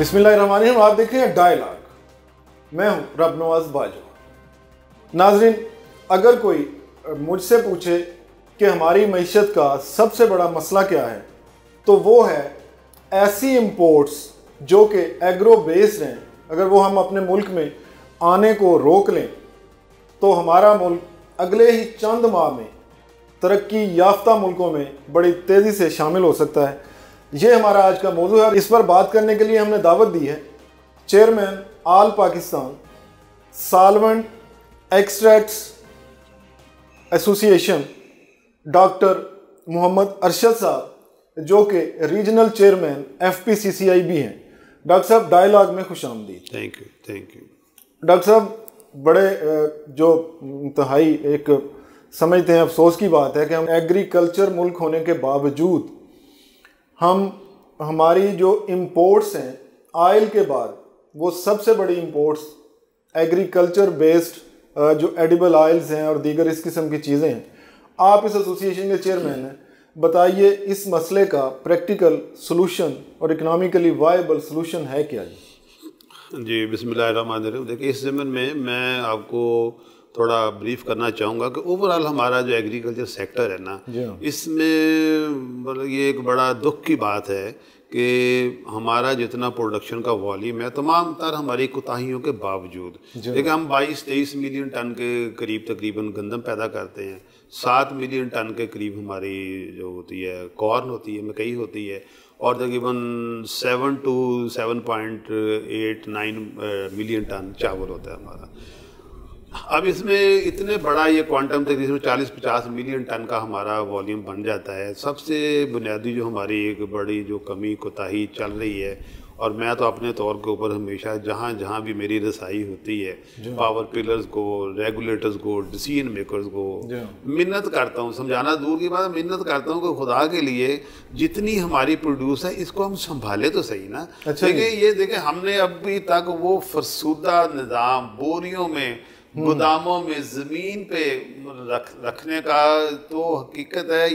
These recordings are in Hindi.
बिस्मिल्लाहिर्रहमानिर्रहीम। आप देख रहे हैं डायलॉग। मैं हूं रब नवाज बाजवा। नाजरीन, अगर कोई मुझसे पूछे कि हमारी मईशत का सबसे बड़ा मसला क्या है, तो वो है ऐसी इंपोर्ट्स जो कि एग्रो बेस्ड हैं। अगर वो हम अपने मुल्क में आने को रोक लें तो हमारा मुल्क अगले ही चंद माह में तरक्की याफ्ता मुल्कों में बड़ी तेज़ी से शामिल हो सकता है। ये हमारा आज का मौजू है। इस पर बात करने के लिए हमने दावत दी है chairman all Pakistan solvent extracts association doctor Mohammad Arshad साहब, जो कि रीजनल चेयरमैन FPCCI भी हैं। डॉक्टर साहब, डायलॉग में खुश आमदीद। Thank you. डॉक्टर साहब, बड़े जो इंतहाई एक समझते हैं अफसोस की बात है कि हम एग्रीकल्चर मुल्क होने के बावजूद हमारी जो इंपोर्ट्स हैं ऑयल के बाद, वो सबसे बड़ी इंपोर्ट्स एग्रीकल्चर बेस्ड जो एडिबल ऑयल्स हैं और दीगर इस किस्म की चीज़ें हैं। आप इस एसोसिएशन के चेयरमैन हैं, बताइए इस मसले का प्रैक्टिकल सलूशन और इकनॉमिकली वायबल सलूशन है क्या? जी, बिस्मिल्लाहिर्रहमानिर्रहीम। देखिए, इस ज़मीन में मैं आपको थोड़ा ब्रीफ करना चाहूँगा कि ओवरऑल हमारा जो एग्रीकल्चर सेक्टर है ना, इसमें मतलब ये एक बड़ा दुख की बात है कि हमारा जितना प्रोडक्शन का वॉल्यूम है, तमाम तर हमारी कोताहियों के बावजूद, देखिए हम 22-23 मिलियन टन के करीब तकरीबन गंदम पैदा करते हैं। 7 मिलियन टन के करीब हमारी जो होती है कॉर्न होती है, मकई होती है, और तकरीबन 7 to 7.89 मिलियन टन चावल होता है हमारा। अब इसमें इतने बड़ा ये क्वांटम तकरीबन 40-50 मिलियन टन का हमारा वॉल्यूम बन जाता है। सबसे बुनियादी जो हमारी एक बड़ी जो कमी कोताही चल रही है, और मैं तो अपने तौर के ऊपर हमेशा जहाँ जहाँ भी मेरी रसाई होती है, पावर पिलर्स को, रेगुलेटर्स को, डिसीजन मेकर्स को मिन्नत करता हूँ, समझाना दूर की बात, मिन्नत करता हूँ कि खुदा के लिए जितनी हमारी प्रोड्यूस है इसको हम संभाले तो सही ना। देखिए, ये देखिए हमने अभी तक वो फरसूदा निज़ाम बोरियों में, गोदामों में, ज़मीन पे रखने का तो हकीकत है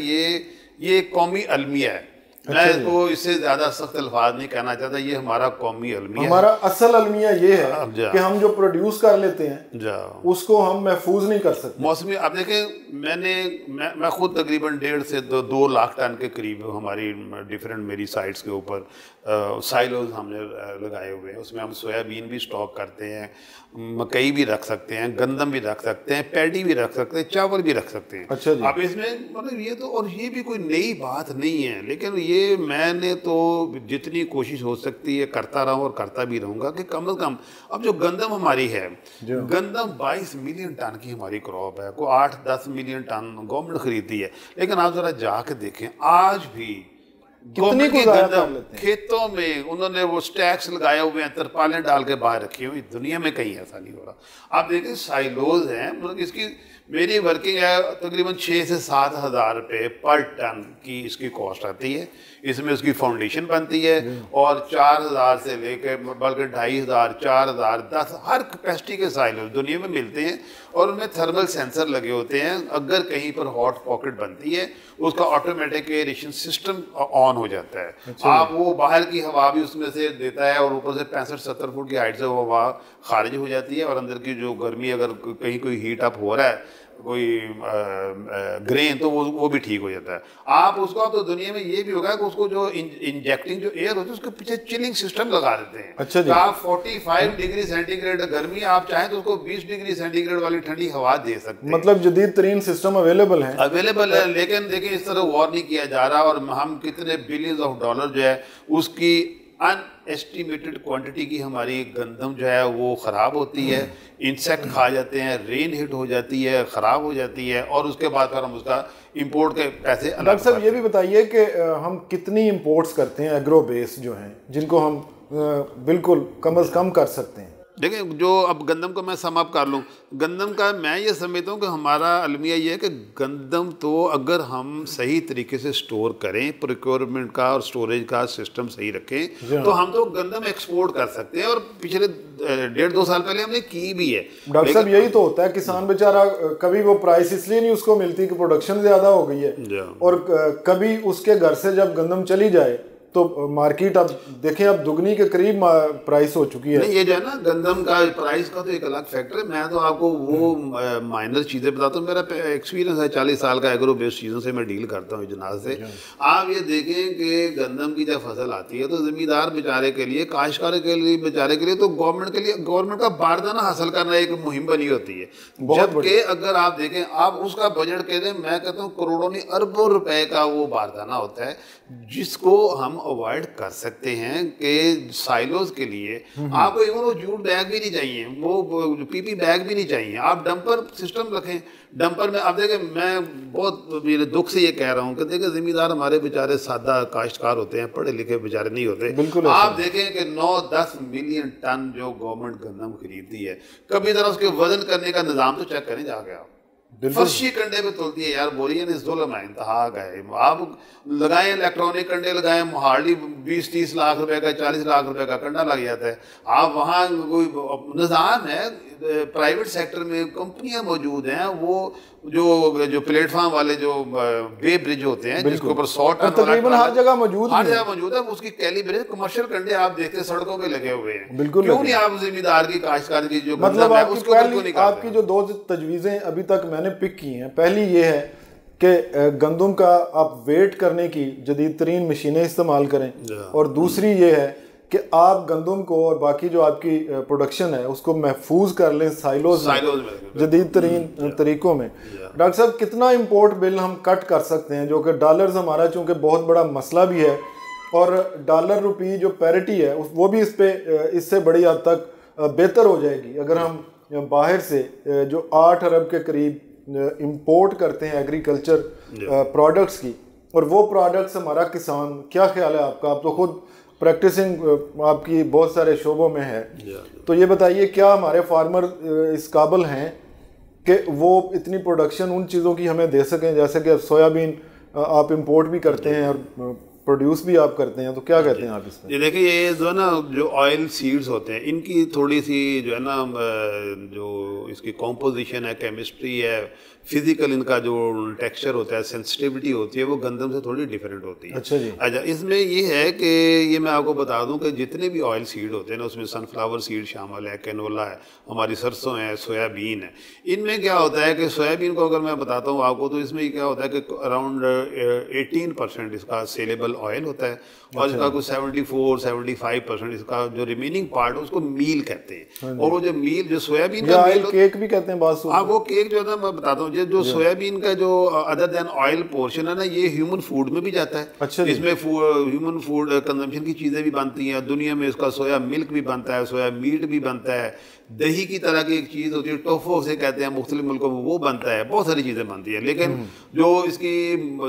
ये कौमी अलमिया है। मैं इसको इससे ज़्यादा सख्त अल्फाज नहीं कहना चाहता, ये हमारा कौमी अलमिया है। हमारा असल अलमिया ये है कि हम जो प्रोड्यूस कर लेते हैं उसको हम महफूज नहीं कर सकते। मौसमी आप देखें, मैं खुद तकरीबन 1.5 से 2 लाख टन के करीब हमारी डिफरेंट मेरी साइट्स के ऊपर साइलोज हमने लगाए हुए हैं। उसमें हम सोयाबीन भी स्टॉक करते हैं, मकई भी रख सकते हैं, गंदम भी रख सकते हैं, पैडी भी रख सकते हैं, चावल भी रख सकते हैं। अच्छा जी। अब इसमें मतलब ये तो, और ये भी कोई नई बात नहीं है, लेकिन ये मैंने तो जितनी कोशिश हो सकती है करता रहा हूँ और करता भी रहूँगा कि कम से कम अब जो गंदम हमारी है, गंदम 22 मिलियन टन की हमारी क्रॉप है, को 8-10 मिलियन टन गवर्नमेंट खरीदती है। लेकिन आप ज़रा जाके देखें, आज भी गवर्नमेंट की गंदम खेतों में उन्होंने वो स्टैक्स लगाए हुए हैं, तरपालें डाल के बाहर रखी हुई। दुनिया में कहीं ऐसा नहीं हो रहा। आप देखें, साइलोज हैं, मतलब इसकी मेरी वर्किंग है तकरीबन 6 से 7 हज़ार रुपये पर टन की इसकी कॉस्ट आती है। इसमें उसकी फाउंडेशन बनती है, और 4,000 से लेकर बल्कि 2,500, 4,000, 10 हर कैपेसिटी के साइलोज दुनिया में मिलते हैं, और उनमें थर्मल सेंसर लगे होते हैं। अगर कहीं पर हॉट पॉकेट बनती है, उसका ऑटोमेटिक एयरेशन सिस्टम ऑन हो जाता है। आप वो बाहर की हवा भी उसमें से देता है, और ऊपर से 65-70 फुट की हाइट से वो हवा खारिज हो जाती है, और अंदर की जो गर्मी, अगर कहीं कोई हीट अप हो रहा है कोई ग्रेन, तो वो भी ठीक हो जाता है। आप उसको, तो दुनिया में ये भी होगा कि उसको जो इंजेक्टिंग जो एयर होती है उसके पीछे चिलिंग सिस्टम लगा देते हैं। अच्छा जी। तो आप 45 डिग्री सेंटीग्रेड गर्मी, आप चाहें तो उसको 20 डिग्री सेंटीग्रेड वाली ठंडी हवा दे सकते हैं। मतलब जदीद तरीन सिस्टम अवेलेबल है। लेकिन देखिए, इस तरह वॉर नहीं किया जा रहा, और हम कितने बिलियंस ऑफ डॉलर जो है उसकी अनएस्टिमेटेड क्वांटिटी की हमारी गंदम जो है वो ख़राब होती है, इंसेक्ट खा जाते हैं, रेन हिट हो जाती है, ख़राब हो जाती है, और उसके बाद फिर हम उसका इंपोर्ट के पैसे। डॉक्टर साहब, ये भी बताइए कि हम कितनी इंपोर्ट्स करते हैं एग्रो बेस जो हैं, जिनको हम बिल्कुल कम अज़ कम कर सकते हैं? देखिए, जो अब गंदम को मैं सम अप कर लूँ, गंदम का मैं ये समझता हूँ कि हमारा अलमिया ये है कि गंदम तो अगर हम सही तरीके से स्टोर करें, प्रोक्योरमेंट का और स्टोरेज का सिस्टम सही रखें, तो हम तो गंदम एक्सपोर्ट कर सकते हैं, और पिछले 1.5-2 साल पहले हमने की भी है। डॉक्टर साहब, यही तो होता है, किसान बेचारा कभी वो प्राइस इसलिए नहीं उसको मिलती कि प्रोडक्शन ज़्यादा हो गई है, और कभी उसके घर से जब गंदम चली जाए तो मार्केट अब देखें अब दुगनी के करीब प्राइस हो चुकी है। नहीं, ये जो है ना गंदम का प्राइस का तो एक अलग फैक्टर है। मैं तो आपको वो माइनर चीज़ें बताता हूँ। मेरा एक्सपीरियंस है 40 साल का, एग्रो बेस्ड चीज़ों से मैं डील करता हूँ जनाज से। आप ये देखें कि गंदम की जब फसल आती है तो ज़मींदार बेचारे के लिए, काश्तकार के लिए, बेचारे के लिए तो गवर्नमेंट का बारदाना हासिल करना एक मुहिम बनी होती है। जबकि अगर आप देखें, आप उसका बजट कह दें, मैं कहता हूँ करोड़ों नहीं अरबों रुपए का वो बारदाना होता है, जिसको हम अवॉइड कर सकते हैं कि साइलोज के लिए आपको इवन वो जूट बैग भी नहीं चाहिए, वो पीपी बैग भी नहीं चाहिए, आप डंपर सिस्टम रखें। डंपर में आप देखें, मैं बहुत मेरे दुख से ये कह रहा हूँ कि देखें जिम्मेदार हमारे बेचारे सादा काश्तकार होते हैं, पढ़े लिखे बेचारे नहीं होते। आप देखें कि 9-10 मिलियन टन जो गवर्नमेंट गंदम खरीदती है, कभी जरा उसके वजन करने का निज़ाम तो चेक करें जाके आप। फर्शी कंडे पे तोलती है यार, बोरिए ने जुल्म है, इंतहा गए। आप लगाएं इलेक्ट्रॉनिक कंडे लगाएं, हार्डली 20-30 लाख रुपए का, 40 लाख रुपए का कंडा लग जाता है। आप वहाँ कोई निज़ाम है, प्राइवेट सेक्टर में कंपनियां मौजूद हैं, वो जो प्लेटफॉर्म वाले जो वे ब्रिज होते हैं जिसके ऊपर 100 टन तकरीबन हर जगह मौजूद है, उसकी कैलिब्रेट कमर्शियल कंडे आप देखते हैं सड़कों पे लगे हुए हैं। क्यों नहीं आप जिम्मेदार की काश्तकार की जो मतलब आपकी जो 2 तजवीज़ें अभी तक मैंने पिक की हैं, पहली ये है कि गंदम का आप वेट करने की जदीद तरीन मशीनें इस्तेमाल करें, और दूसरी ये है कि आप गंदम को और बाकी जो आपकी प्रोडक्शन है उसको महफूज कर लें साइलोज में जदीद तरीन तरीक़ों में। डॉक्टर साहब, कितना इंपोर्ट बिल हम कट कर सकते हैं, जो कि डॉलर्स हमारा चूँकि बहुत बड़ा मसला भी है, और डॉलर रुपी जो पैरिटी है वो भी इससे बड़ी हद तक बेहतर हो जाएगी अगर हम बाहर से जो 8 अरब के करीब इंपोर्ट करते हैं एग्रीकल्चर प्रोडक्ट्स की, और वो प्रोडक्ट्स हमारा किसान, क्या ख्याल है आपका? आप तो खुद प्रैक्टिसिंग आपकी बहुत सारे शोबों में है, तो ये बताइए क्या हमारे फार्मर इस काबिल हैं कि वो इतनी प्रोडक्शन उन चीज़ों की हमें दे सकें, जैसे कि सोयाबीन आप इंपोर्ट भी करते हैं और प्रोड्यूस भी आप करते हैं, तो क्या कहते हैं आप इसमें? ये देखिए, ये जो है ना जो ऑयल सीड्स होते हैं, इनकी थोड़ी सी जो है ना जो इसकी कॉम्पोजिशन है, केमिस्ट्री है, फिजिकल इनका जो टेक्सचर होता है, सेंसिटिविटी होती है, वो गंदम से थोड़ी डिफरेंट होती है। अच्छा जी। अच्छा, इसमें ये है कि ये मैं आपको बता दूं कि जितने भी ऑयल सीड होते हैं ना, उसमें सनफ्लावर सीड शामिल है, कैनोला है, हमारी सरसों है, सोयाबीन है। इनमें क्या होता है कि सोयाबीन को अगर मैं बताता हूँ आपको, तो इसमें क्या होता है कि अराउंड 18% इसका सेलेबल ऑयल होता है, और इसका कुछ 74-75% इसका जो रिमेनिंग पार्ट है उसको मील कहते हैं। और वो जो मील, जो सोयाबीन का मील, केक भी कहते हैं बात। हाँ, वो केक जो है ना, मैं बताता हूँ, जो सोयाबीन का जो अदर देन ऑयल पोर्शन है ना, ये ह्यूमन फूड में भी जाता है। अच्छा, इसमें ह्यूमन फूड कंजम्पशन की चीज़ें भी बनती हैं दुनिया में। इसका सोया मिल्क भी बनता है, सोया मीट भी बनता है, दही की तरह की एक चीज़ होती है, टोफो से कहते हैं मुख्तलिफ मुल्कों में, वो बनता है, बहुत सारी चीज़ें बनती है। लेकिन जो इसकी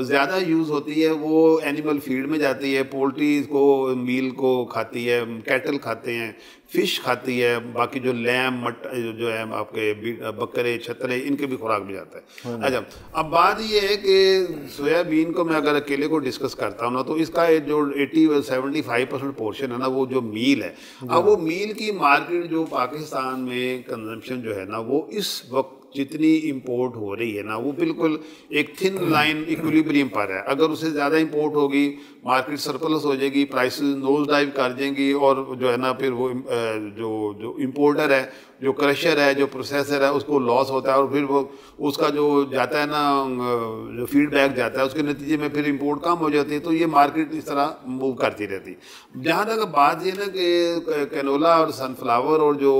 ज़्यादा यूज़ होती है वो एनिमल फीड में जाती है। पोल्ट्री को मील को खाती है, कैटल खाते हैं, फिश खाती है, बाकी जो लैम जो है आपके बकरे छतरे, इनके भी खुराक में जाता है। अच्छा, अब बात ये है कि सोयाबीन को मैं अगर अकेले को डिस्कस करता हूँ ना, तो इसका जो 80-75% पोर्शन है ना, वो जो मील है। अब वो मील की मार्केट जो पाकिस्तान में कंजम्पशन जो है ना, वो इस वक्त जितनी इंपोर्ट हो रही है ना, वो बिल्कुल एक थिन लाइन इक्विलिब्रियम पर है। अगर उससे ज़्यादा इंपोर्ट होगी, मार्केट सरप्लस हो जाएगी, प्राइसेस नोज डाइव कर देंगी, और जो है ना फिर वो जो इंपोर्टर है, जो क्रशर है, जो प्रोसेसर है, उसको लॉस होता है, और फिर वो उसका जो जाता है ना, जो फीडबैक जाता है, उसके नतीजे में फिर इंपोर्ट कम हो जाती है। तो ये मार्केट इस तरह मूव करती रहती है। जहाँ तक बात ये ना कि कैनोला और सनफ्लावर और जो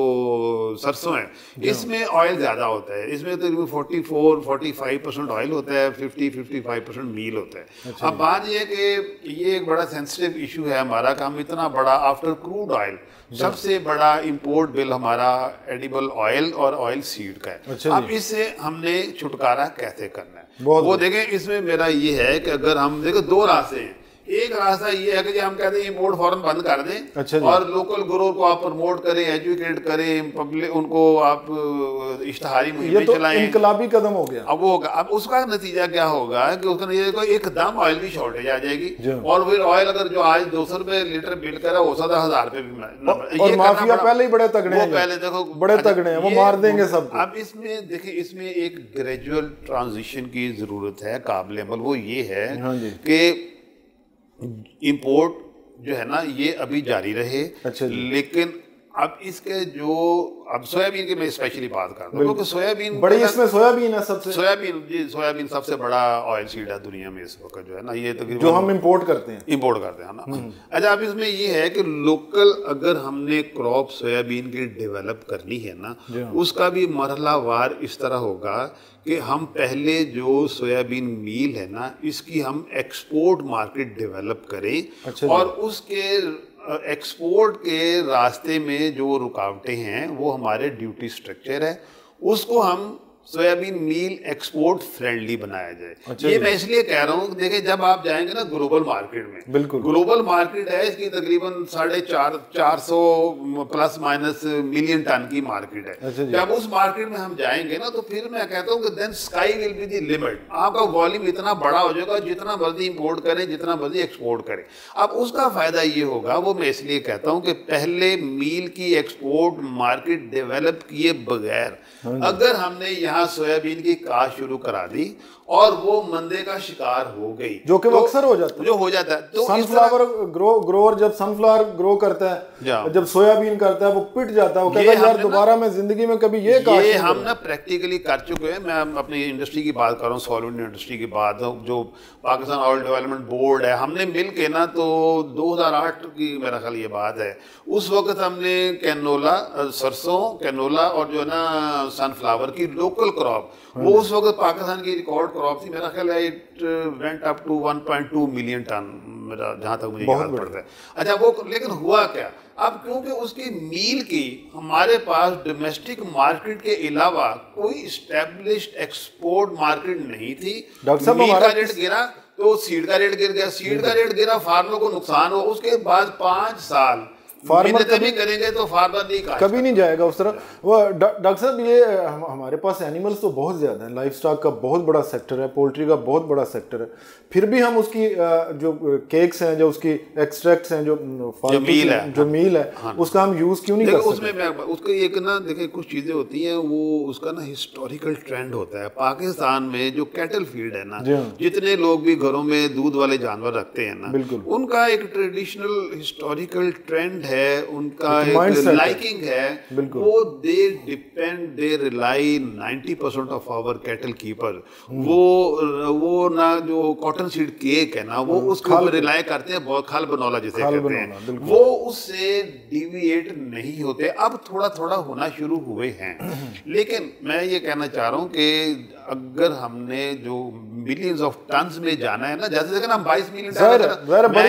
सरसों है, इसमें ऑयल ज़्यादा होता है। इसमें तो 44-45% ऑयल होता है, 50-55% मील होता है। अच्छा, अब बात ये है कि ये एक बड़ा सेंसिटिव इशू है हमारा, काम इतना बड़ा आफ्टर क्रूड ऑयल सबसे बड़ा इंपोर्ट बिल हमारा एडिबल ऑयल और ऑयल सीड का है। अच्छा, अब इससे हमने छुटकारा कैसे करना है वो देखें। इसमें मेरा ये है कि अगर हम देखें, 2 रास्ते हैं। एक रास्ता ये है कि हम कहते हैं इंपोर्ट फौरन बंद कर दें। अच्छा, और लोकल ग्रो को आप प्रमोट करें, एजुकेट करें, पब्लिक उनको आप इश्तहारी मुहिम चलाएं। इनकलाबी कदम हो गया। अब वो होगा, अब उसका नतीजा क्या होगा कि उसका नतीजा एकदम ऑयल भी शॉर्टेज आ जाएगी, और फिर ऑयल अगर जो आज 200 रुपए लीटर बिल कर रहा है, हो सकता है 1000 रुपए भी। और माफिया पहले ही बड़े तगड़े हैं, पहले देखो बड़े तगड़े हैं, वो मार देंगे सब। अब इसमें देखिए, इसमें एक ग्रेजुअल ट्रांजिशन की जरूरत है काबिल अमल। वो ये है कि इंपोर्ट जो है ना ये अभी जारी रहे। अच्छा जी। लेकिन अब इसके जो अब सोयाबीन की मैं स्पेशली बात करता हूँ क्योंकि सोयाबीन बड़ी इसमें सोयाबीन है सबसे, सोयाबीन सबसे बड़ा ऑयल सीड है दुनिया में इस वक्त जो है ना, ये तकरीबन जो हम इंपोर्ट करते हैं ना। अच्छा, अब इसमें ये है कि लोकल अगर हमने क्रॉप सोयाबीन की डेवलप करनी है ना, उसका भी मरहलावार इस तरह होगा कि हम पहले जो सोयाबीन मील है ना, इसकी हम एक्सपोर्ट मार्केट डेवलप करें। अच्छा, और उसके एक्सपोर्ट के रास्ते में जो रुकावटें हैं वो हमारे ड्यूटी स्ट्रक्चर है, उसको हम सोयाबीन मील एक्सपोर्ट फ्रेंडली बनाया जाए। अच्छा, ये मैं इसलिए कह रहा हूँ, देखिए जब आप जाएंगे ना ग्लोबल मार्केट में, बिल्कुल ग्लोबल मार्केट है इसकी तकरीबन 450 प्लस माइनस मिलियन टन की मार्केट है। अच्छा, जब उस मार्केट में हम जाएंगे ना तो फिर मैं कहता हूँ कि then sky will be the limit. आपका वॉल्यूम इतना बड़ा हो जाएगा, जितना मर्जी इंपोर्ट करें, जितना मर्जी एक्सपोर्ट करें। अब उसका फायदा ये होगा, वो मैं इसलिए कहता हूँ कि पहले मील की एक्सपोर्ट मार्केट डेवलप किए बगैर अगर हमने यहाँ सोयाबीन की काश्त शुरू करा दी और वो मंदे का शिकार हो गई, जो कि वो अक्सर हो जाता है, जो हो जाता है, तो सनफ्लावर ग्रोअर जब सनफ्लावर ग्रो करता है, जब सोयाबीन करता है, वो पिट जाता है, वो कहता है यार दोबारा मैं जिंदगी में कभी ये हम ना प्रैक्टिकली कर चुके हैं। मैं अपनी इंडस्ट्री की बात कर रहा हूँ, सॉलिड इंडस्ट्री की बात, जो पाकिस्तान ऑयल डेवलपमेंट बोर्ड है, हमने मिल के ना तो 2008 की मेरा ख्याल ये बात है, उस वक्त हमने कैनोला, सरसों, कैनोला और जो है ना सनफ्लावर की लोकल क्रॉप, वो उस वक्त पाकिस्तान की रिकॉर्ड क्रॉप थी। मेरा ख्याल है it went up to 1.2 million ton, मेरा जहाँ तक मुझे याद पड़ता है। अच्छा, वो लेकिन हुआ क्या, अब क्योंकि उसकी मील की हमारे पास डोमेस्टिक मार्केट के अलावा कोई एस्टेब्लिश्ड एक्सपोर्ट मार्केट नहीं थी। मील का रेट गिरा तो सीड का रेट गिर गया, सीड का रेट गिरा, फार्मर को नुकसान हो। उसके बाद 5 साल फार्मर कभी करेंगे तो फार्मर नहीं कभी नहीं जाएगा उस तरह। वो डॉक्टर साहब, ये हमारे पास एनिमल्स तो बहुत ज़्यादा हैं, लाइफ स्टॉक का बहुत बड़ा सेक्टर है, पोल्ट्री का बहुत बड़ा सेक्टर है, फिर भी हम उसकी जो केक्स हैं, जो उसकी एक्सट्रैक्ट्स हैं, जो मील है, हाँ, उसका हम यूज़ क्यों नहीं कर सकते? उसमें उसके एक ना देखिए कुछ चीज़ें होती हैं, वो उसका ना हिस्टोरिकल ट्रेंड होता है। पाकिस्तान में जो कैटल फील्ड है ना, जितने लोग भी घरों में दूध वाले जानवर रखते हैं ना, उनका एक ट्रेडिशनल हिस्टोरिकल ट्रेंड है, उनका एक लाइकिंग है, वो they rely 90% of our cattle keeper, वो ना जो कॉटन सीड केक है ना, वो उसके ऊपर रिलाई करते हैं, बहुत खाल बनौला जिसे कहते हैं, वो उससे डिविएट नहीं होते। अब थोड़ा थोड़ा होना शुरू हुए हैं, लेकिन मैं ये कहना चाह रहा हूँ कि अगर हमने जो मिलियंस ऑफ टन्स में जाना है ना, जैसे देखा ना हम 22 मिलियन टन, मैं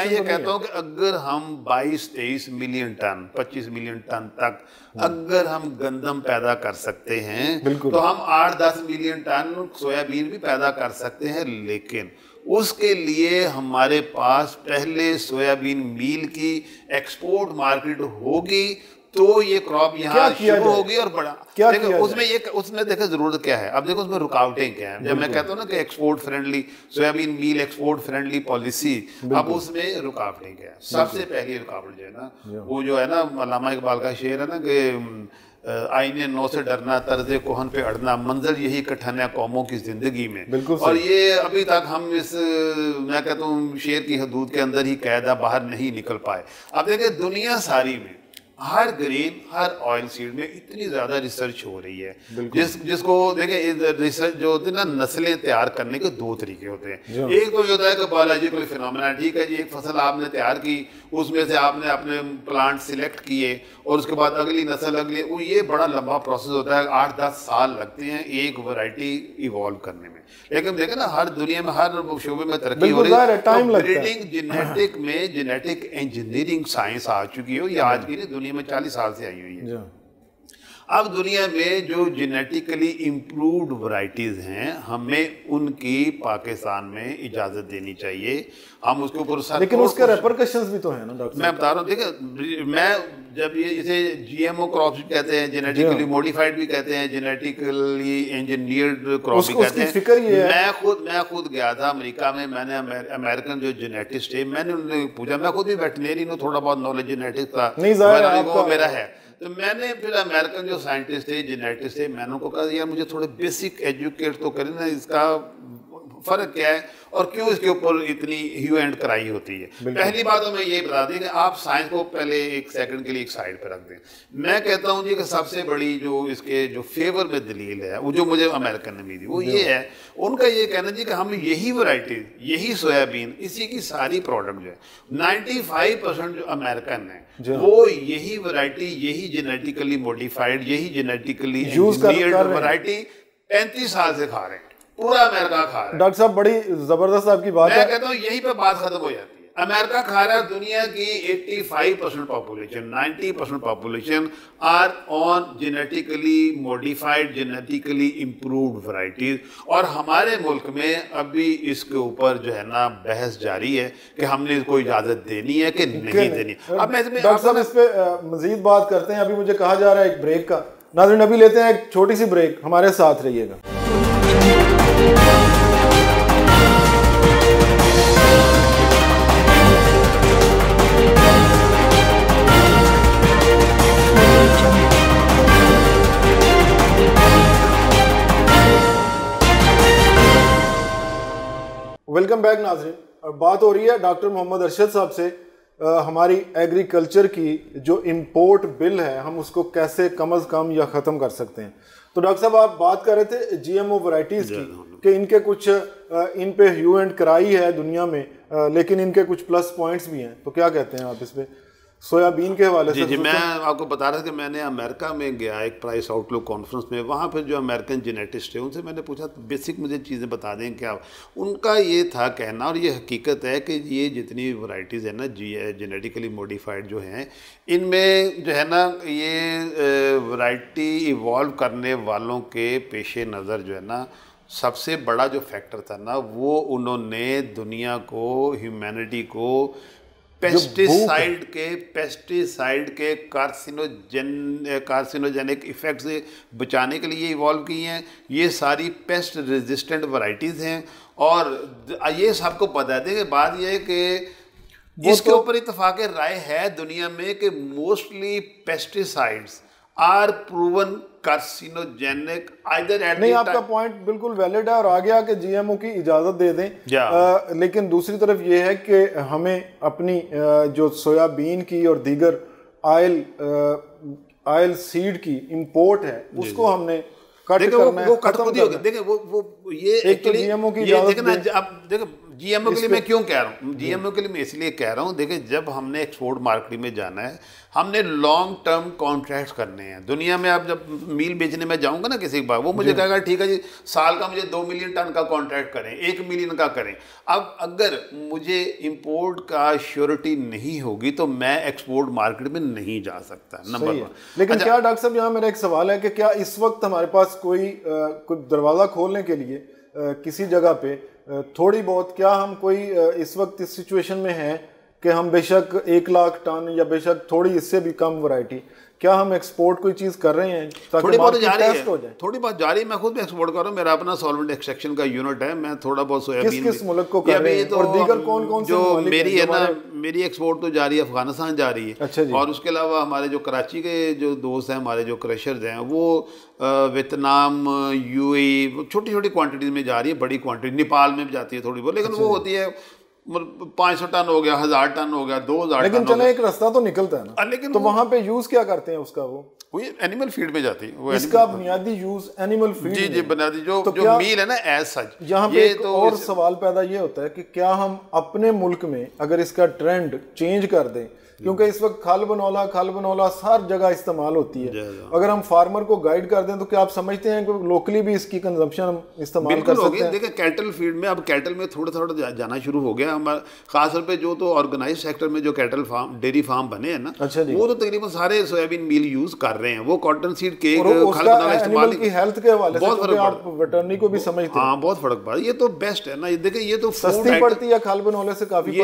ये कहता हूँ कि अगर हम 22-23 मिलियन टन, 25 मिलियन टन तक अगर हम गंदम पैदा कर सकते हैं, तो हम 8-10 मिलियन टन सोयाबीन भी पैदा कर सकते हैं। लेकिन उसके लिए हमारे पास पहले सोयाबीन मील की एक्सपोर्ट मार्केट होगी, तो ये क्रॉप यहाँ शुरू होगी और बड़ा। देखो उसमें देखो जरूरत क्या है, अब देखो उसमें रुकावटें क्या है। जब मैं कहता हूँ ना कि export friendly soybean meal export friendly policy, अब उसमें रुकावटें क्या है? सबसे पहली रुकावट जो है ना, वो जो है ना अल्लामा इकबाल का शेर है ना कि आईने नौ से डरना, तर्ज़े कोहन पे अड़ना, मंजर यही कठिन कौमों की जिंदगी में। और ये अभी तक हम इस मैं कहता हूँ शेर की हदूद के अंदर ही कैद है, बाहर नहीं निकल पाए। अब देखिए दुनिया सारी में हर ग्रेन, हर ऑयल सीड में इतनी ज़्यादा रिसर्च हो रही है, जिसको देखिए रिसर्च जो होती है ना, नस्लें तैयार करने के 2 तरीके होते हैं। एक तो होता है कि बायोलॉजिकल फिनोमेना, ठीक है जी, एक फसल आपने तैयार की, उसमें से आपने अपने प्लांट सिलेक्ट किए और उसके बाद अगली नस्ल वो ये बड़ा लंबा प्रोसेस होता है, 8-10 साल लगते हैं एक वैरायटी इवॉल्व करने में। लेकिन देखें ना हर दुनिया में हर शोबे में तरक्की हो रही है, तो ब्रीडिंग जेनेटिक में जेनेटिक इंजीनियरिंग साइंस आ चुकी हो, ये आज की नहीं दुनिया में 40 साल से आई हुई है। अब दुनिया में जो जेनेटिकली इम्प्रूव्ड वैरायटीज हैं, हमें उनकी पाकिस्तान में इजाजत देनी चाहिए। हम उसके ऊपर लेकिन उसके रेपरकशंस भी तो हैं ना डॉक्टर, मैं बता रहा हूँ। देखिए मैं जब ये इसे जीएमओ क्रॉप्स भी कहते हैं, जेनेटिकली मॉडिफाइड भी कहते हैं, जेनेटिकली इंजीनियर्ड क्रॉप भी कहते हैं। मैं खुद गया था अमेरिका में, मैंने अमेरिकन जो जेनेटिस्ट है, मैंने उन्हें पूछा, मैं खुद भी वेटरनरी हूँ, थोड़ा बहुत नॉलेज जेनेटिक्स का मेरा है, तो मैंने फिर अमेरिकन जो साइंटिस्ट थे, जेनेटिस्ट थे, मैंने उनको कहा यार मुझे थोड़े बेसिक एजुकेट तो करें ना, इसका फ़र्क क्या है और क्यों इसके ऊपर इतनी ह्यू एंड कराई होती है। पहली बात तो मैं ये बता दें कि आप साइंस को पहले एक सेकंड के लिए एक साइड पर रख दें। मैं कहता हूँ जी कि सबसे बड़ी जो इसके जो फेवर में दलील है वो जो मुझे अमेरिकन ने मिली वो ये है, उनका ये कहना जी कि हम यही वैरायटी, यही सोयाबीन, इसी की सारी प्रोडक्ट जो है 95% जो अमेरिकन है वो यही वैरायटी, यही जेनेटिकली मॉडिफाइड, यही जेनेटिकली इंजीनियर्ड वैरायटी 35 साल से खा रहे हैं, पूरा अमेरिका खा रहा है। डॉक्टर साहब बड़ी जबरदस्त आपकी बात है। मैं कहता हूँ यहीं पे बात खत्म हो जाती है। अमेरिका खा रहा है, दुनिया की 85% population, 90% population are on genetically modified, genetically improved varieties, और हमारे मुल्क में अभी इसके ऊपर जो है ना बहस जारी है कि हमने इसको इजाजत देनी है कि नहीं देनी। अब मैं डॉक्टर साहब इस पे मजीद बात करते हैं। अभी मुझे कहा जा रहा है एक ब्रेक का। नाज़रीन अभी लेते हैं एक छोटी सी ब्रेक, हमारे साथ रहिएगा। वेलकम बैक नाज़रीन। बात हो रही है डॉक्टर मोहम्मद अरशद साहब से हमारी एग्रीकल्चर की जो इंपोर्ट बिल है हम उसको कैसे कम अज़ कम या ख़त्म कर सकते हैं। तो डॉक्टर साहब आप बात कर रहे थे जीएमओ वैरायटीज़ की कि इनके कुछ इन पे ह्यू एंड कराई है दुनिया में, लेकिन इनके कुछ प्लस पॉइंट्स भी हैं। तो क्या कहते हैं आप इस पे सोयाबीन के हवाले से? जी, मैं आपको बता रहा था कि मैंने अमेरिका में गया एक प्राइस आउटलुक कॉन्फ्रेंस में, वहाँ पर जो अमेरिकन जेनेटिस्ट है उनसे मैंने पूछा बेसिक मुझे चीज़ें बता दें क्या। उनका ये था कहना, और ये हकीकत है कि ये जितनी वैरायटीज़ है ना जेनेटिकली मॉडिफाइड जो हैं, इनमें जो है ना ये वैरायटी इवॉल्व करने वालों के पेश नज़र जो है ना सबसे बड़ा जो फैक्टर था ना वो उन्होंने दुनिया को, ह्यूमैनिटी को पेस्टिसाइड के कार्सिनोजेनिक इफेक्ट से बचाने के लिए इवॉल्व की हैं। ये सारी पेस्ट रेजिस्टेंट वैरायटीज़ हैं और ये सबको बता दें कि बात यह है कि इसके ऊपर इत्तेफाक राय है दुनिया में कि mostly pesticides are proven carcinogenic either at नहीं, आपका पॉइंट बिल्कुल वैलिड है और आ गया कि जीएमओ की इजाज़त दे दें। लेकिन दूसरी तरफ ये है कि हमें अपनी जो सोयाबीन की और दीगर आयल सीड की इंपोर्ट है उसको हमने कट करना है, खत्म करना है। देखिए वो ये एक तो जीएमओ की इजाज़त अब देखो जीएमओ के लिए मैं क्यों कह रहा हूँ, जीएमओ के लिए मैं इसलिए कह रहा हूँ, देखिए जब हमने एक्सपोर्ट मार्केट में जाना है हमने लॉन्ग टर्म कॉन्ट्रैक्ट्स करने हैं दुनिया में। अब जब मील बेचने में जाऊँगा ना किसी के पास, वो मुझे कहेगा ठीक है जी साल का मुझे 2 मिलियन टन का कॉन्ट्रैक्ट करें, 1 मिलियन का करें। अब अगर मुझे इम्पोर्ट का श्योरिटी नहीं होगी तो मैं एक्सपोर्ट मार्केट में नहीं जा सकता, नंबर 1। लेकिन क्या डॉक्टर साहब यहाँ मेरा एक सवाल है कि क्या इस वक्त हमारे पास कोई दरवाज़ा खोलने के लिए किसी जगह पे थोड़ी बहुत, क्या हम कोई इस वक्त इस सिचुएशन में हैं कि हम बेशक 1 लाख टन या बेशक थोड़ी इससे भी कम वैरायटी, क्या हम एक्सपोर्ट कोई चीज़ कर रहे हैं थोड़ी बहुत जा रही है, थोड़ी बहुत जा रही है। मैं खुद भी एक्सपोर्ट कर रहा हूँ, मेरा अपना सॉल्वेंट एक्सट्रैक्शन का यूनिट है, मैं थोड़ा बहुत सोयाबीन किस मुल्क को कर रहे हैं और दीगर कौन-कौन से जो मेरी है ना, मेरी एक्सपोर्ट तो जा रही है अफगानिस्तान जा रही है। अच्छा जी। और उसके अलावा हमारे जो कराची के जो दोस्त हैं, हमारे जो क्रशर्स हैं, वो वियतनाम, यूएई छोटी छोटी क्वांटिटीज में जा रही है, बड़ी क्वांटिटी नेपाल में भी जाती है थोड़ी बहुत, लेकिन वो होती है 500 टन हो गया, 1000 टन हो गया, 2000 लेकिन चले एक रास्ता तो निकलता है ना। लेकिन तो वहां पे यूज क्या करते हैं उसका? वो एनिमल फीड में जाती है, इसका बुनियादी यूज एनिमल फीड। जी बुनियादी जो मील है ना एज सच। यहाँ पे एक और सवाल पैदा ये होता है कि क्या हम अपने मुल्क में अगर इसका ट्रेंड चेंज कर दें, क्योंकि इस वक्त खल बनौला हर जगह इस्तेमाल होती है, अगर हम फार्मर को गाइड कर दें तो क्या आप समझते हैं कि लोकली भी इसकी कंजम्पशन हम इस्तेमाल कर सकते हैं? देखिए कैटल फीड में अब कैटल में थोड़ा जाना शुरू हो गया हमारा, खासतौर पे जो तो ऑर्गेनाइज सेक्टर में जो कैटल फार्म, डेयरी फार्म बने हैं ना, वो तो तकरीबन सारे सोयाबीन मील यूज कर रहे हैं, वो कॉटन सीड केक खल बनाना इस्तेमाल की हेल्थ के हवाले से बहुत फर्क, आप वेटरनरी को भी समझते हैं। हाँ बहुत फर्क पड़ा, ये तो बेस्ट है ना। देखिए ये तो सस्ती पड़ती है खल बनौले से काफी,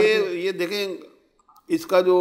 ये देखें इसका जो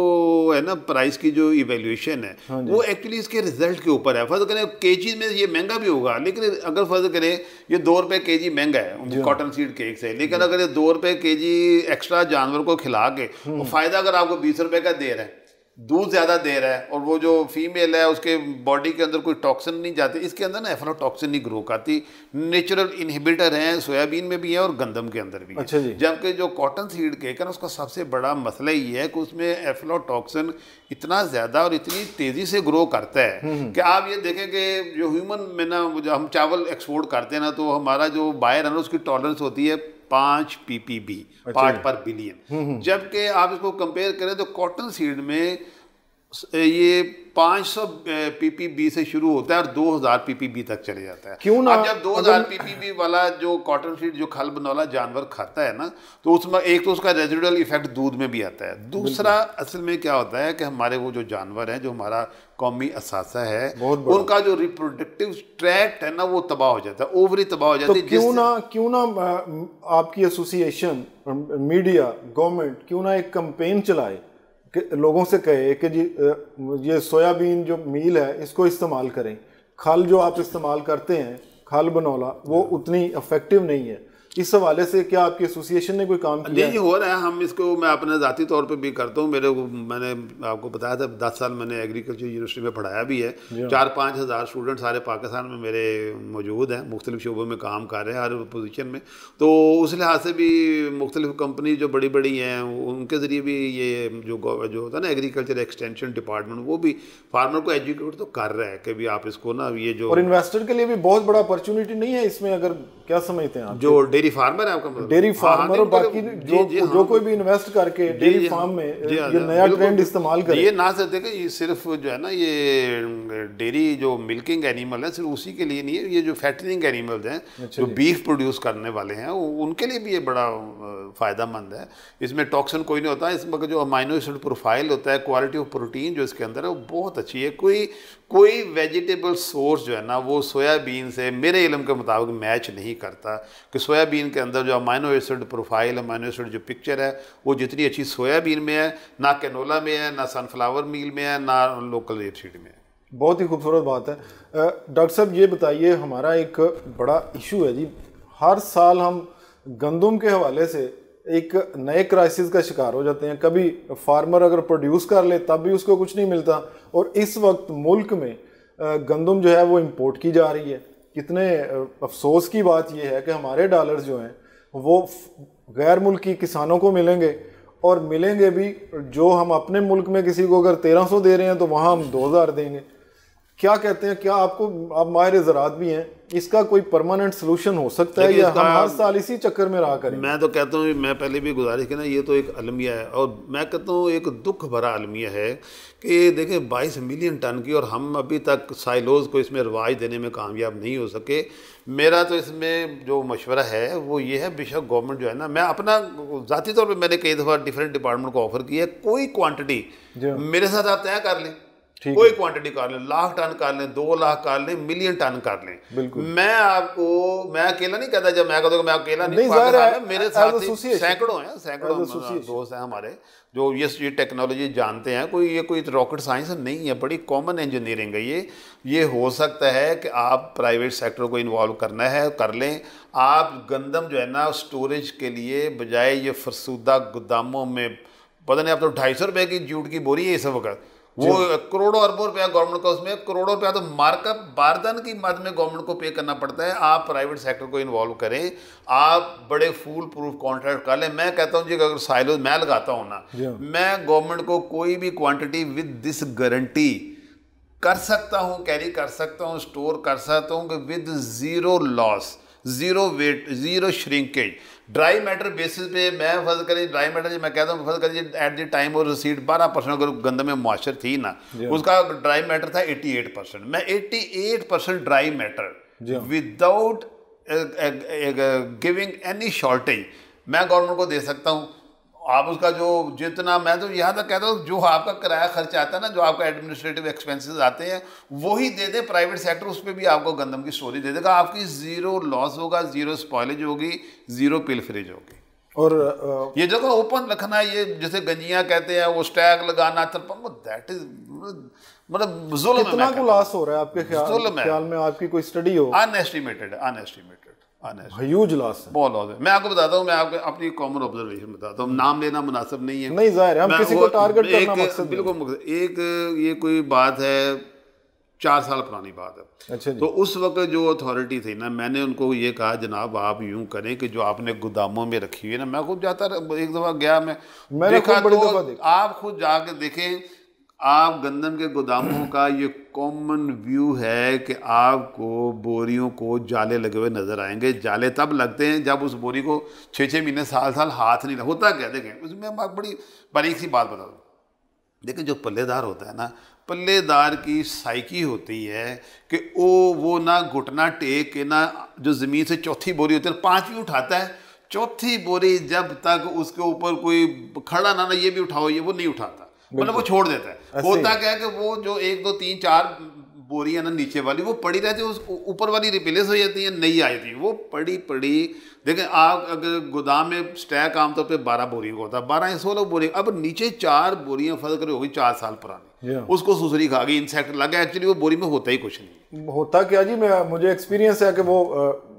है ना प्राइस की जो इवेल्यूएशन है वो एक्चुअली इसके रिजल्ट के ऊपर है। फर्ज करें केजी में ये महंगा भी होगा, लेकिन अगर फर्ज करें ये 2 रुपए केजी महंगा है कॉटन सीड केक से, लेकिन अगर ये 2 रुपए केजी एक्स्ट्रा जानवर को खिला के फायदा अगर आपको 20 रुपए का दे रहा है दूध ज़्यादा दे रहा है और वो जो फीमेल है उसके बॉडी के अंदर कोई टॉक्सिन नहीं जाते, इसके अंदर ना एफलोटॉक्सिन नहीं ग्रो करती। नेचुरल इनहिबिटर हैं, सोयाबीन में भी है और गंदम के अंदर भी है। अच्छा जी। जबकि जो कॉटन सीड केक है ना, उसका सबसे बड़ा मसला ये है कि उसमें एफलोटॉक्सिन इतना ज़्यादा और इतनी तेज़ी से ग्रो करता है कि आप ये देखें कि जो ह्यूमन में ना, जो हम चावल एक्सपोर्ट करते हैं ना, तो हमारा जो बायर है ना, उसकी टॉलरेंस होती है 5 ppb, पार्ट पर बिलियन। जबकि आप इसको कंपेयर करें तो कॉटन सीड में ये 500 ppb से शुरू होता है और 2000 ppb तक चले जाता है। क्यों ना, अब जब 2000 ppb वाला जो कॉटन सीड जो खल बनौला जानवर खाता है ना, तो उसमें एक तो उसका रेजिडुअल इफेक्ट दूध में भी आता है, दूसरा असल में क्या होता है कि हमारे वो जो जानवर हैं, जो हमारा कौमी असासा है, उनका जो रिप्रोडक्टिव ट्रैक्ट है ना, वो तबाह हो जाता है, ओवरी तबाह हो जाती है। तो क्यों ना आपकी एसोसिएशन, मीडिया, गवर्नमेंट क्यों ना एक कैंपेन चलाए कि लोगों से कहे कि जी ये सोयाबीन जो मील है इसको इस्तेमाल करें। खल जो आप इस्तेमाल करते हैं, खल बनौला, वो उतनी इफेक्टिव नहीं है। इस हवाले से क्या आपकी एसोसिएशन ने कोई काम किया? नहीं हो रहा है। हम इसको, मैं अपने ज़ाती तौर पे भी करता हूँ। मैंने आपको बताया था 10 साल मैंने एग्रीकल्चर यूनिवर्सिटी में पढ़ाया भी है। 4-5 हज़ार स्टूडेंट सारे पाकिस्तान में मेरे मौजूद हैं, मुख्तलिफ शोबों में काम कर रहे हैं हर पोजीशन में। तो उस लिहाज से भी मुख्तलिफ कंपनी जो बड़ी बड़ी हैं, उनके ज़रिए भी ये जो होता है ना एग्रीकल्चर एक्सटेंशन डिपार्टमेंट, वो भी फार्मर को एजुकेट तो कर रहा है कि भी आप इसको ना, ये जो, और इन्वेस्टर के लिए भी बहुत बड़ा अपॉर्चुनिटी नहीं है इसमें? अगर क्या समझते हैं आप, जो डेयरी फार्मर है, आपका मतलब डेयरी फार्मर और बाकी जो कोई भी इन्वेस्ट करके डेयरी फार्म में ये नया ट्रेंड इस्तेमाल करे, ये ना से देखें, ये सिर्फ जो है ना, ये डेयरी जो मिल्किंग एनिमल है, सिर्फ उसी के लिए नहीं है, ये जो फैटनिंग एनिमल्स हैं, जो बीफ प्रोड्यूस करने वाले हैं, उनके लिए भी ये बड़ा फ़ायदेमंद है। इसमें टॉक्सिन कोई नहीं होता, इसमें जो अमाइनो एसिड प्रोफाइल होता है, क्वालिटी ऑफ प्रोटीन जो इसके अंदर है, वो बहुत अच्छी है। कोई वेजिटेबल सोर्स जो है ना, वो सोयाबीन से मेरे इल्म के मुताबिक मैच नहीं करता कि सोयाबीन के अंदर जो amino acid profile, amino acid जो पिक्चर है, वो जितनी अच्छी सोयाबीन में है, ना कैनोला में है, ना सनफ्लावर मील में है, ना लोकल रेपसीड में है। बहुत ही खूबसूरत बात है। डॉक्टर साहब ये बताइए, हमारा एक बड़ा इशू है जी, हर साल हम गंदम के हवाले से एक नए क्राइसिस का शिकार हो जाते हैं। कभी फार्मर अगर प्रोड्यूस कर ले तब भी उसको कुछ नहीं मिलता, और इस वक्त मुल्क में गंदम जो है वो इंपोर्ट की जा रही है। कितने अफसोस की बात यह है कि हमारे डॉलर्स जो हैं वो गैर मुल्की किसानों को मिलेंगे, और मिलेंगे भी जो हम अपने मुल्क में किसी को अगर 1300 दे रहे हैं तो वहाँ हम 2000 देंगे। क्या कहते हैं, क्या आप माहिर ज़राअत भी हैं, इसका कोई परमानेंट सोल्यूशन हो सकता है या हम हर साल इसी चक्कर में रहा करें? मैं तो कहता हूँ, मैं पहले भी गुजारिश की ना, ये तो एक अलमिया है, और मैं कहता हूँ एक दुख भरा अलमिया है कि देखिए 22 मिलियन टन की, और हम अभी तक साइलोज़ को इसमें रवाज देने में कामयाब नहीं हो सके। मेरा तो इसमें जो मशवरा है वो ये है, बेशक गवर्नमेंट जो है ना, मैं अपना ज़ाती तौर पर मैंने कई दफ़ा डिफरेंट डिपार्टमेंट को ऑफर किया है, कोई क्वान्टिटी मेरे साथ आप तय कर लें, कोई क्वांटिटी कर लें, 1,00,000 टन कर लें, 2 लाख कर लें, मिलियन टन कर लें। मैं अकेला नहीं कहता, जब मैं कहता हूँ मैं अकेला नहीं, मेरे साथ सैकड़ों दोस्त हैं हमारे जो ये टेक्नोलॉजी जानते हैं। कोई रॉकेट साइंस नहीं है, बड़ी कॉमन इंजीनियरिंग है ये हो सकता है कि आप प्राइवेट सेक्टर को इन्वॉल्व करना है, कर लें। आप गंदम जो है ना, स्टोरेज के लिए बजाय ये फरसूदा गोदामों में, पता नहीं, आप तो 250 रुपये की जूट की बोरी है इस वक्त, वो करोड़ों अरबों रुपया गवर्नमेंट को, उसमें करोड़ों रुपया तो मार्कअप बारदान की मद में गवर्नमेंट को पे करना पड़ता है। आप प्राइवेट सेक्टर को इन्वॉल्व करें, आप बड़े फूल प्रूफ कॉन्ट्रैक्ट कर लें। मैं कहता हूँ जी, अगर साइलोज मैं लगाता हूँ ना, मैं गवर्नमेंट को कोई भी क्वांटिटी विद दिस गारंटी कर सकता हूँ, कैरी कर सकता हूँ, स्टोर कर सकता हूँ कि with zero loss, zero weight, zero shrinkage, dry matter basis पे। मैं फर्ज करें ड्राई मैटर, मैं कहता हूँ फर्ज करिए एट द टाइम और रिसीट 12% अगर गंदम में मॉइस्चर थी ना, उसका ड्राई मैटर था 88%। मैं 88% dry matter without giving any shortage मैं गवर्नमेंट को दे सकता हूँ। आप उसका जो जितना, मैं तो यहाँ तक कहता हूँ, जो आपका किराया खर्च आता है ना, जो आपका एडमिनिस्ट्रेटिव एक्सपेंसेस आते हैं, वही दे दे प्राइवेट सेक्टर, उस पर भी आपको गंदम की स्टोरी दे देगा। आपकी ज़ीरो लॉस होगा, ज़ीरो स्पॉइलेज होगी, ज़ीरो पिलफरेज होगी। और ये जगह ओपन रखना, ये जैसे गंजियाँ कहते हैं, वो स्टैग लगाना, दैट इज मतलब जुल्म है। कितना को लॉस हो रहा है आपके ख्याल में? आपकी कोई स्टडी हो? अनएस्टिमेटेड। ह्यूज लॉस है, बहुत लॉस है। मैं आपको बताता हूँ, मैं आपको अपनी कॉमन ऑब्जर्वेशन बताता हूँ, नाम लेना मुनासिब नहीं है। नहीं जाहिर है, हम किसी को टारगेट करना मकसद बिल्कुल मकसद। एक ये कोई बात है 4 साल पुरानी बात है। अच्छा जी। तो उस वक्त जो अथॉरिटी थी ना, मैंने उनको ये कहा जनाब आप यूं करें कि जो आपने गोदामों में रखी हुई है ना, मैं खुद जाता एक दफ़ा गया, मैं देखा तो आप खुद जाके देखें, आप गंदम के गोदामों का ये कॉमन व्यू है कि आपको बोरियों को जाले लगे हुए नजर आएंगे। जाले तब लगते हैं जब उस बोरी को 6-6 महीने साल हाथ नहीं होता। क्या देखें, उसमें मैं बड़ी बारीक सी बात बता दूँ। देखिए जो पल्लेदार होता है ना, पल्लेदार की साइकी होती है कि वो ना घुटना टेक के ना, जो ज़मीन से चौथी बोरी होती है 5वीं उठाता है, चौथी बोरी जब तक उसके ऊपर कोई खड़ा ना ये भी उठाओ, ये वो नहीं उठाता, मतलब वो छोड़ देता है। होता क्या है कि वो जो 1 2 3 4 बोरियां ना नीचे वाली वो पड़ी रहती है, उस ऊपर वाली रिप्लेस हो जाती है, नई आई थी वो पड़ी। देखें आप अगर गोदाम में स्टैक आमतौर पे 12 बोरियों का होता है, 12 या 16 बोरी, अब नीचे 4 बोरियां फर्ज कर होगी 4 साल पुरानी, उसको सुसरी खा गई, इंसेक्ट लगा। एक्चुअली वो बोरी में होता ही कुछ नहीं। होता क्या जी, मुझे एक्सपीरियंस है कि वो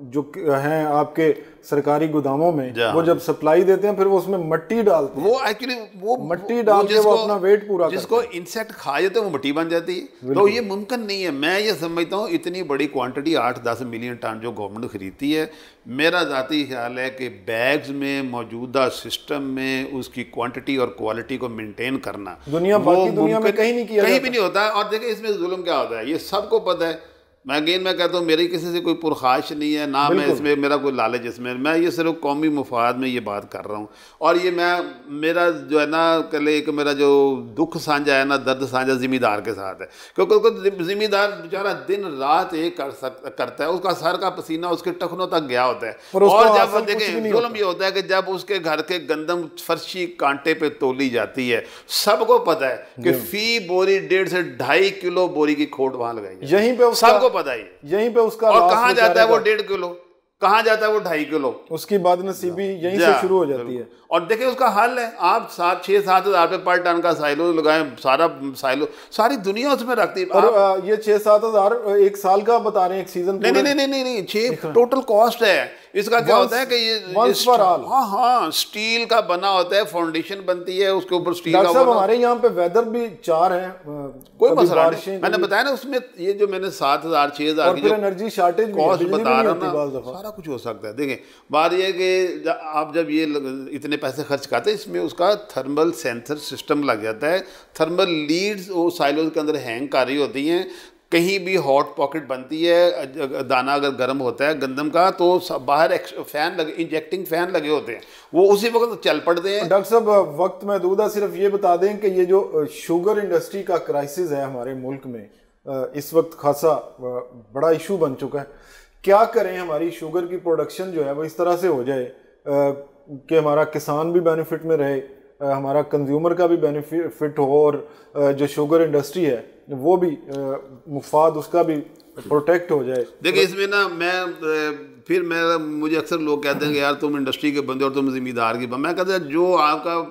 जो हैं आपके सरकारी गोदामों में, वो जब सप्लाई देते हैं फिर वो उसमें मट्टी डालते हैं, वो एक्चुअली वो मट्टी डाल के वो अपना वेट पूरा जिसको इंसेक्ट खा जाते हैं वो मट्टी बन जाती है। तो ये मुमकिन नहीं है। मैं ये समझता हूँ इतनी बड़ी क्वांटिटी 8-10 मिलियन टन जो गवर्नमेंट खरीदती है, मेरा ज़ाती ख्याल है कि बैग्स में मौजूदा सिस्टम में उसकी क्वांटिटी और क्वालिटी को मेंटेन करना बाकी दुनिया में कहीं नहीं किया, कहीं भी नहीं होता। और देखिए इसमें जुल्म क्या होता है ये सबको पता है। मैं कहता हूँ मेरी किसी से कोई पुरखाश नहीं है ना, मैं इसमें मेरा कोई लालच इसमें, मैं ये सिर्फ कौमी मुफाद में ये बात कर रहा हूँ। और ये मेरा जो है ना, कल एक मेरा जो दुख साझा है ना, दर्द साझा ज़िम्मेदार के साथ है, क्योंकि ज़िम्मेदार बेचारा दिन रात एक करता है, उसका सर का पसीना उसके टखनों तक गया होता है। और जब देखें जुल्म ये होता है कि जब उसके घर के गंदम फर्शी कांटे पे तोली जाती है, सबको पता है कि फी बोरी 1.5 से 2.5 किलो बोरी की खोट वहां लगाई है, यहीं पे सबको पता है, यहीं पे उसका। और कहाँ जाता है वो 1.5 किलो, कहाँ जाता है वो 2.5 किलो, उसकी बदनसीबी यहीं से शुरू हो जाती है। और देखिए उसका हल है, आप 6-7 हज़ार रुपये पर टन का साइलो लगाएं, सारा साइलो सारी दुनिया उसमें रखती है। और ये 6-7 हज़ार एक साल का बता रहे हैं, एक सीजन? नहीं 6 टोटल कॉस्ट है इसका। क्या होता है कि ये हाँ स्टील का बना होता है, फाउंडेशन बनती है, उसके ऊपर स्टील का। हमारे यहाँ पे वेदर भी 4 है, कोई मसला नहीं। मैंने बताया ना उसमें ये जो मैंने 7,000-6,000 की एनर्जी शॉर्टेज कॉस्ट बता रहा हूँ ना, सारा कुछ हो सकता है। देखें बात ये है कि आप जब ये इतने पैसे खर्च करते हैं, इसमें उसका थर्मल सेंसर सिस्टम लग जाता है, थर्मल लीड्स वो साइलों के अंदर हैंग कर रही होती हैं, कहीं भी हॉट पॉकेट बनती है, दाना अगर गर्म होता है गंदम का तो बाहर फैन लगे, इंजेक्टिंग फैन लगे होते हैं, वो उसी वक्त चल पड़ते हैं। डॉक्टर साहब वक्त महदूद है, सिर्फ ये बता दें कि ये जो शुगर इंडस्ट्री का क्राइसिस है हमारे मुल्क में इस वक्त खासा बड़ा इशू बन चुका है। क्या करें हमारी शुगर की प्रोडक्शन जो है वो इस तरह से हो जाए कि हमारा किसान भी बेनिफिट में रहे, हमारा कंज्यूमर का भी बेनिफिट हो, और जो शुगर इंडस्ट्री है वो भी मुफाद उसका भी प्रोटेक्ट हो जाए। देखिए इसमें ना मुझे अक्सर लोग कहते हैं कि यार तुम इंडस्ट्री के बंदे और तुम जिम्मेदार की। मैं कहता है जो आपका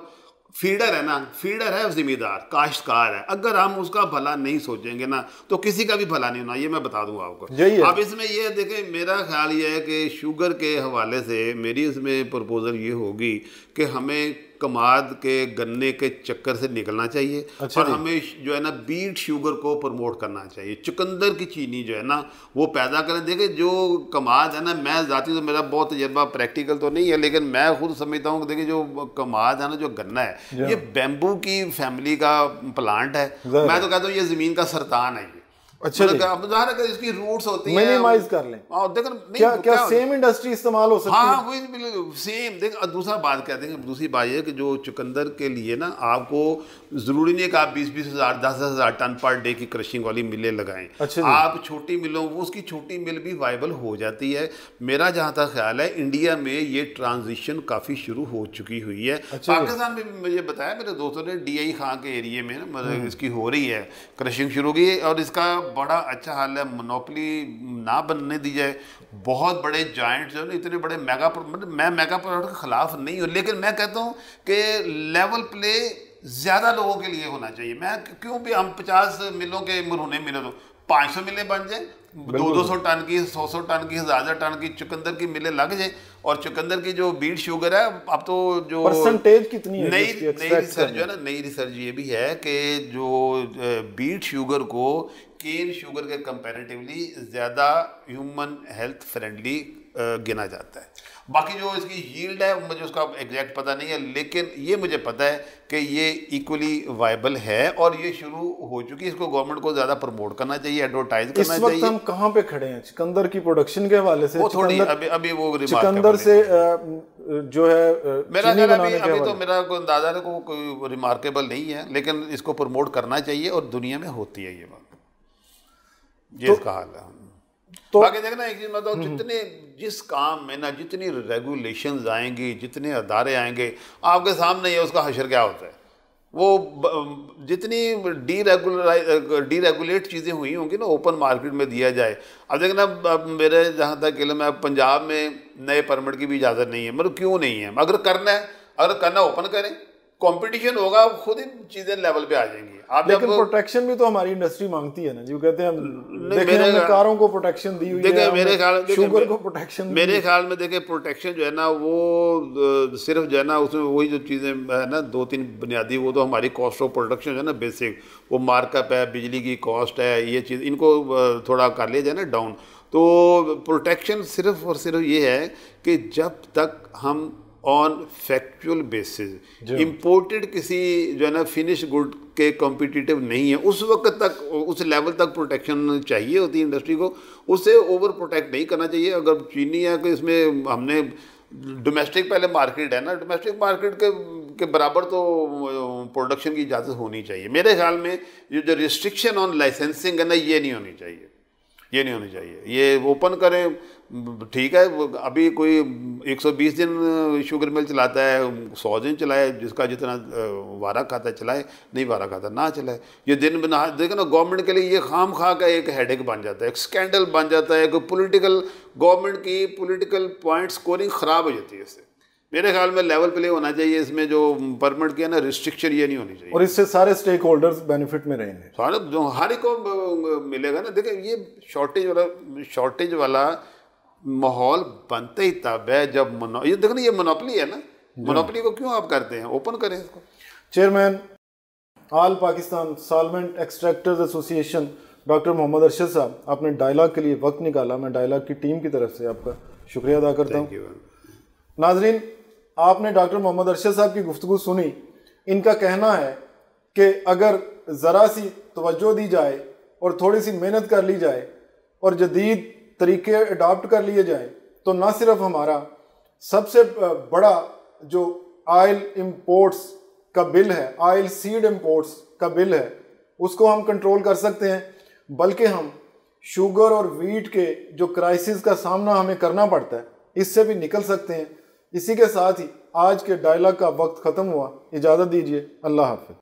फीडर है ना, फीडर है जिम्मेदार, काश्तकार है, अगर हम उसका भला नहीं सोचेंगे ना तो किसी का भी भला नहीं होना, ये मैं बता दूंगा आपको। अब इसमें ये देखें, मेरा ख्याल ये है कि शुगर के हवाले से मेरी इसमें प्रपोजल ये होगी कि हमें कमाद के गन्ने के चक्कर से निकलना चाहिए। और हमें जो है ना बीट शुगर को प्रमोट करना चाहिए, चुकंदर की चीनी जो है ना वो पैदा करें। देखिए जो कमाद है ना, मैं जाती तो मेरा बहुत तजर्बा प्रैक्टिकल तो नहीं है, लेकिन मैं खुद समझता हूँ कि देखिए जो कमाद है ना, जो गन्ना है, ये बैम्बू की फैमिली का प्लांट है। मैं तो कहता हूँ ये ज़मीन का सरतान है। अच्छा मतलब इसकी रूट्स होती हैं, मिनिमाइज कर लें। क्या सेम इंडस्ट्री इस्तेमाल हो सकती है? हाँ वही सेम। देख दूसरा बात कहते हैं, दूसरी बात ये कि जो चुकंदर के लिए ना आपको ज़रूरी नहीं है कि आप 20-20 हज़ार 10-10 हज़ार टन पर डे की क्रशिंग वाली मिलें लगाएं। अच्छा आप छोटी मिलों, वो उसकी छोटी मिल भी वाइबल हो जाती है। मेरा जहाँ तक ख्याल है इंडिया में ये ट्रांजिशन काफ़ी शुरू हो चुकी हुई है। पाकिस्तान में मुझे बताया मेरे दोस्तों ने, DI खां के एरिए में मतलब इसकी हो रही है क्रशिंग शुरू की, और इसका बड़ा अच्छा हाल है। मोनोपली ना बनने दी जाए, बहुत बड़े जायंट्स जो इतने बड़े मेगा, मतलब मैं मेगा प्रोडक्ट के खिलाफ नहीं हूँ, लेकिन मैं कहता हूँ कि लेवल प्ले ज़्यादा लोगों के लिए होना चाहिए। मैं क्यों भी हम 50 मिलों के मरहूने मिले तो 500 मिलें बन जाए, 200 टन की, 100 टन की, 1000 टन की चुकंदर की मिलें लग जाए। और चुकंदर की जो बीट शुगर है, अब तो जो परसेंटेज कितनी है, नई रिसर्च जो है ना, नई रिसर्च ये भी है कि जो बीट शुगर को केन शुगर के कंपैरेटिवली ज़्यादा ह्यूमन हेल्थ फ्रेंडली गिना जाता है। बाकी जो इसकी यील्ड है मुझे उसका एग्जैक्ट पता नहीं है, लेकिन ये मुझे पता है कि ये इक्वली वायबल है और ये शुरू हो चुकी है। इसको गवर्नमेंट को ज़्यादा प्रमोट करना चाहिए, एडवर्टाइज करना चाहिए। इस वक्त हम कहाँ पे खड़े हैं चुकंदर की प्रोडक्शन के हवाले से? वो थोड़ी अभी वो चुकंदर से जो है मेरा ख्याल अभी तो मेरा कोई अंदाजा है कोई रिमार्केबल नहीं है, लेकिन इसको प्रमोट करना चाहिए और दुनिया में होती है ये बात, ये इसका हाल है। तो बाकी देखना एक चीज मतलब जितने जिस काम में ना जितनी रेगुलेशंस आएंगी, जितने अदारे आएंगे, आपके सामने ही है उसका हशर क्या होता है। वो जितनी डीरेगुलेट चीज़ें हुई होंगी ना, ओपन मार्केट में दिया जाए। अब देखना, अब मेरे जहाँ तक इल्म है पंजाब में नए परमिट की भी इजाज़त नहीं है। मतलब क्यों नहीं है? अगर करना है, अगर करना ओपन करें, कंपटीशन होगा, खुद ही चीजें लेवल पे आ जाएंगी। आप लेकिन प्रोटेक्शन भी तो हमारी इंडस्ट्री मांगती है ना जी। कहते हैं हमने कारों को प्रोटेक्शन दी हुई है, मेरे ख्याल शुगर को प्रोटेक्शन, मेरे ख्याल में देखे प्रोटेक्शन जो है ना वो सिर्फ जो है ना उसमें वही जो चीज़ें है ना 2-3 बुनियादी, वो तो हमारी कॉस्ट ऑफ प्रोडक्शन जो है ना बेसिक, वो मार्कअप है, बिजली की कॉस्ट है, ये चीज़ इनको थोड़ा कर लिया जाए ना डाउन। तो प्रोटेक्शन सिर्फ और सिर्फ ये है कि जब तक हम ऑन फैक्चुअल बेसिस इंपोर्टेड किसी जो है ना फिनिश गुड के कॉम्पिटिटिव नहीं है, उस वक्त तक उस लेवल तक प्रोटेक्शन चाहिए होती है इंडस्ट्री को। उससे ओवर प्रोटेक्ट नहीं करना चाहिए। अगर चीनी है कि इसमें हमने डोमेस्टिक पहले मार्केट है ना, डोमेस्टिक मार्केट के बराबर तो प्रोडक्शन की इजाज़त होनी चाहिए। मेरे ख्याल में ये जो रिस्ट्रिक्शन ऑन लाइसेंसिंग है ना, ये नहीं होनी चाहिए, ये नहीं होनी चाहिए। ये ओपन करें, ठीक है। अभी कोई 120 दिन शुगर मिल चलाता है, 100 दिन चलाए, जिसका जितना वारा खाता है चलाए, नहीं वारा खाता ना चलाए। ये दिन बना देखे ना, गवर्नमेंट के लिए ये खाम खा का एक हेडेक बन जाता है, एक स्कैंडल बन जाता है, एक पॉलिटिकल गवर्नमेंट की पॉलिटिकल पॉइंट स्कोरिंग ख़राब हो जाती है इससे। मेरे ख्याल में लेवल प्ले होना चाहिए इसमें, जो परमिट किया ना रिस्ट्रिक्शन ये नहीं होनी चाहिए, और इससे सारे स्टेक होल्डर्स बेनिफिट में रहेंगे, सारे जो हर एक को मिलेगा ना। देखिए ये शॉर्टेज वाला माहौल बनते ही तब है जब ये देखो ना, ये मोनोपोली है ना, मोनोपोली को क्यों आप करते हैं? ओपन करें इसको। Chairman all Pakistan solvent extractors association doctor Mohammad Arshad साहब, आपने डायलॉग के लिए वक्त निकाला, मैं डायलॉग की टीम की तरफ से आपका शुक्रिया अदा करता हूँ। नाजरीन, आपने डॉक्टर मोहम्मद अरशद साहब की गुफ्तगू सुनी। इनका कहना है कि अगर ज़रा सी तवज्जो दी जाए और थोड़ी सी मेहनत कर ली जाए और जदीद तरीके अडॉप्ट कर लिए जाए, तो ना सिर्फ हमारा सबसे बड़ा जो ऑयल इंपोर्ट्स का बिल है, ऑयल सीड इंपोर्ट्स का बिल है, उसको हम कंट्रोल कर सकते हैं, बल्कि हम शुगर और वीट के जो क्राइसिस का सामना हमें करना पड़ता है, इससे भी निकल सकते हैं। इसी के साथ ही आज के डायलॉग का वक्त ख़त्म हुआ। इजाज़त दीजिए, अल्लाह हाफ़िज़।